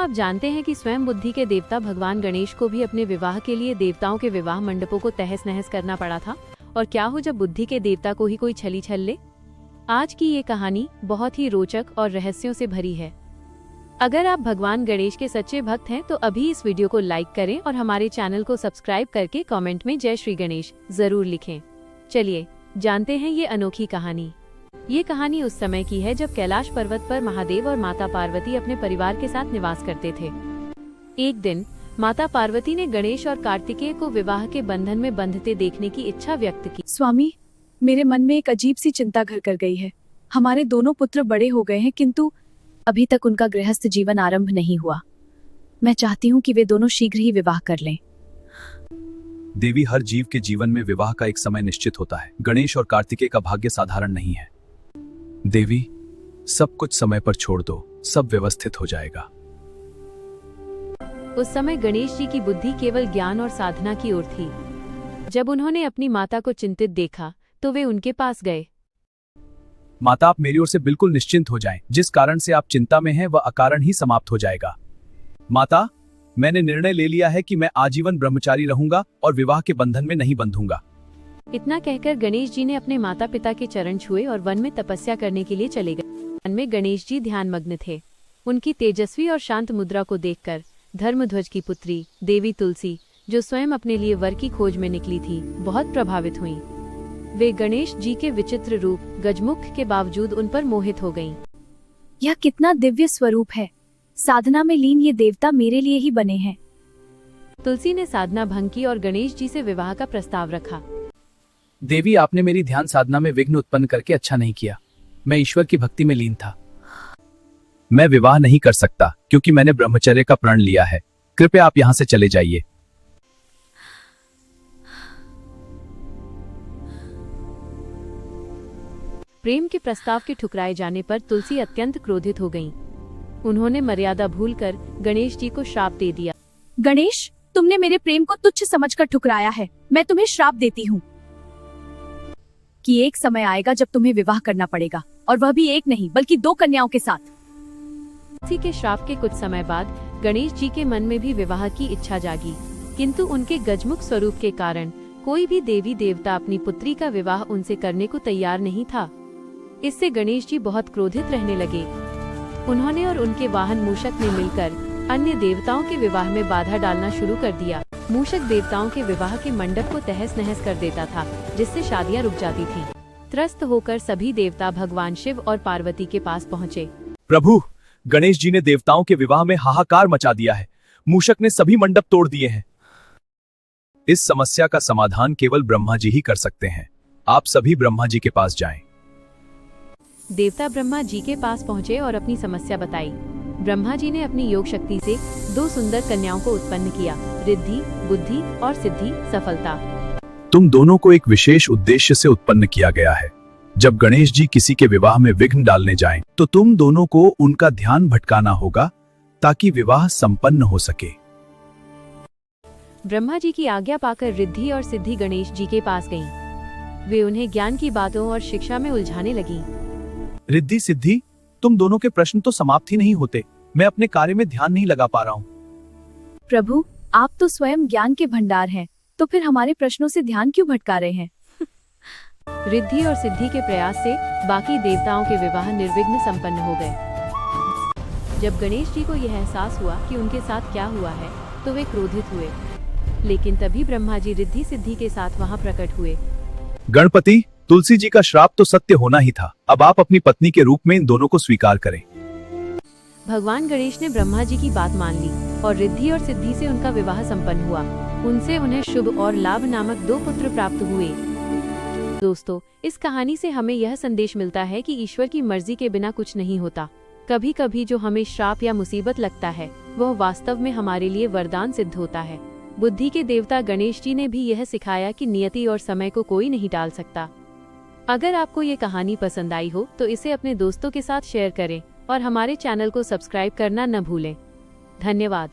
आप जानते हैं कि स्वयं बुद्धि के देवता भगवान गणेश को भी अपने विवाह के लिए देवताओं के विवाह मंडपों को तहस नहस करना पड़ा था? और क्या हो जब बुद्धि के देवता को ही कोई छली छल ले? आज की ये कहानी बहुत ही रोचक और रहस्यों से भरी है। अगर आप भगवान गणेश के सच्चे भक्त हैं तो अभी इस वीडियो को लाइक करें और हमारे चैनल को सब्सक्राइब करके कमेंट में जय श्री गणेश जरूर लिखें। चलिए जानते हैं ये अनोखी कहानी। ये कहानी उस समय की है जब कैलाश पर्वत पर महादेव और माता पार्वती अपने परिवार के साथ निवास करते थे। एक दिन माता पार्वती ने गणेश और कार्तिकेय को विवाह के बंधन में बंधते देखने की इच्छा व्यक्त की। स्वामी, मेरे मन में एक अजीब सी चिंता घर कर गई है। हमारे दोनों पुत्र बड़े हो गए हैं किंतु अभी तक उनका गृहस्थ जीवन आरंभ नहीं हुआ। मैं चाहती हूँ कि वे दोनों शीघ्र ही विवाह कर लें। देवी, हर जीव के जीवन में विवाह का एक समय निश्चित होता है। गणेश और कार्तिकेय का भाग्य साधारण नहीं है। देवी, सब कुछ समय पर छोड़ दो, सब व्यवस्थित हो जाएगा। उस समय गणेश जी की बुद्धि केवल ज्ञान और साधना की ओर थी। जब उन्होंने अपनी माता को चिंतित देखा तो वे उनके पास गए। माता, आप मेरी ओर से बिल्कुल निश्चिंत हो जाएं। जिस कारण से आप चिंता में हैं वह अकारण ही समाप्त हो जाएगा। माता, मैंने निर्णय ले लिया है कि मैं आजीवन ब्रह्मचारी रहूंगा और विवाह के बंधन में नहीं बंधूंगा। इतना कहकर गणेश जी ने अपने माता पिता के चरण छुए और वन में तपस्या करने के लिए चले गए। वन में गणेश जी ध्यानमग्न थे। उनकी तेजस्वी और शांत मुद्रा को देखकर धर्मध्वज की पुत्री देवी तुलसी, जो स्वयं अपने लिए वर की खोज में निकली थी, बहुत प्रभावित हुईं। वे गणेश जी के विचित्र रूप गजमुख के बावजूद उन पर मोहित हो गईं। यह कितना दिव्य स्वरूप है। साधना में लीन ये देवता मेरे लिए ही बने हैं। तुलसी ने साधना भंग की और गणेश जी से विवाह का प्रस्ताव रखा। देवी, आपने मेरी ध्यान साधना में विघ्न उत्पन्न करके अच्छा नहीं किया। मैं ईश्वर की भक्ति में लीन था। मैं विवाह नहीं कर सकता क्योंकि मैंने ब्रह्मचर्य का प्रण लिया है। कृपया आप यहाँ से चले जाइए। प्रेम के प्रस्ताव के ठुकराए जाने पर तुलसी अत्यंत क्रोधित हो गईं। उन्होंने मर्यादा भूलकर गणेश जी को श्राप दे दिया। गणेश, तुमने मेरे प्रेम को तुच्छ समझकर ठुकराया है। मैं तुम्हें श्राप देती हूँ कि एक समय आएगा जब तुम्हें विवाह करना पड़ेगा, और वह भी एक नहीं बल्कि 2 कन्याओं के साथ। तुलसी के श्राप के कुछ समय बाद गणेश जी के मन में भी विवाह की इच्छा जागी, किंतु उनके गजमुख स्वरूप के कारण कोई भी देवी देवता अपनी पुत्री का विवाह उनसे करने को तैयार नहीं था। इससे गणेश जी बहुत क्रोधित रहने लगे। उन्होंने और उनके वाहन मूषक ने मिलकर अन्य देवताओं के विवाह में बाधा डालना शुरू कर दिया। मूषक देवताओं के विवाह के मंडप को तहस नहस कर देता था, जिससे शादियां रुक जाती थीं। त्रस्त होकर सभी देवता भगवान शिव और पार्वती के पास पहुँचे। प्रभु, गणेश जी ने देवताओं के विवाह में हाहाकार मचा दिया है। मूषक ने सभी मंडप तोड़ दिए हैं। इस समस्या का समाधान केवल ब्रह्मा जी ही कर सकते हैं। आप सभी ब्रह्मा जी के पास जाएं। देवता ब्रह्मा जी के पास पहुँचे और अपनी समस्या बताई। ब्रह्मा जी ने अपनी योग शक्ति से 2 सुंदर कन्याओं को उत्पन्न किया, रिद्धि, बुद्धि और सिद्धि, सफलता। तुम दोनों को एक विशेष उद्देश्य से उत्पन्न किया गया है। जब गणेश जी किसी के विवाह में विघ्न डालने जाएं, तो तुम दोनों को उनका ध्यान भटकाना होगा ताकि विवाह संपन्न हो सके। ब्रह्मा जी की आज्ञा पाकर रिद्धि और सिद्धि गणेश जी के पास गईं। वे उन्हें ज्ञान की बातों और शिक्षा में उलझाने लगीं। रिद्धि, सिद्धि, तुम दोनों के प्रश्न तो समाप्त ही नहीं होते। मैं अपने कार्य में ध्यान नहीं लगा पा रहा हूँ। प्रभु, आप तो स्वयं ज्ञान के भंडार हैं, तो फिर हमारे प्रश्नों से ध्यान क्यों भटका रहे हैं? रिद्धि और सिद्धि के प्रयास से बाकी देवताओं के विवाह निर्विघ्न संपन्न हो गए। जब गणेश जी को यह एहसास हुआ कि उनके साथ क्या हुआ है, तो वे क्रोधित हुए। लेकिन तभी ब्रह्मा जी रिद्धि सिद्धि के साथ वहां प्रकट हुए। गणपति, तुलसी जी का श्राप तो सत्य होना ही था। अब आप अपनी पत्नी के रूप में इन दोनों को स्वीकार करें। भगवान गणेश ने ब्रह्मा जी की बात मान ली और रिद्धि और सिद्धि से उनका विवाह संपन्न हुआ। उनसे उन्हें शुभ और लाभ नामक 2 पुत्र प्राप्त हुए। दोस्तों, इस कहानी से हमें यह संदेश मिलता है कि ईश्वर की मर्जी के बिना कुछ नहीं होता। कभी कभी जो हमें श्राप या मुसीबत लगता है, वह वास्तव में हमारे लिए वरदान सिद्ध होता है। बुद्धि के देवता गणेश जी ने भी यह सिखाया कि नियति और समय को कोई नहीं टाल सकता। अगर आपको ये कहानी पसंद आई हो तो इसे अपने दोस्तों के साथ शेयर करें और हमारे चैनल को सब्सक्राइब करना न भूलें। धन्यवाद।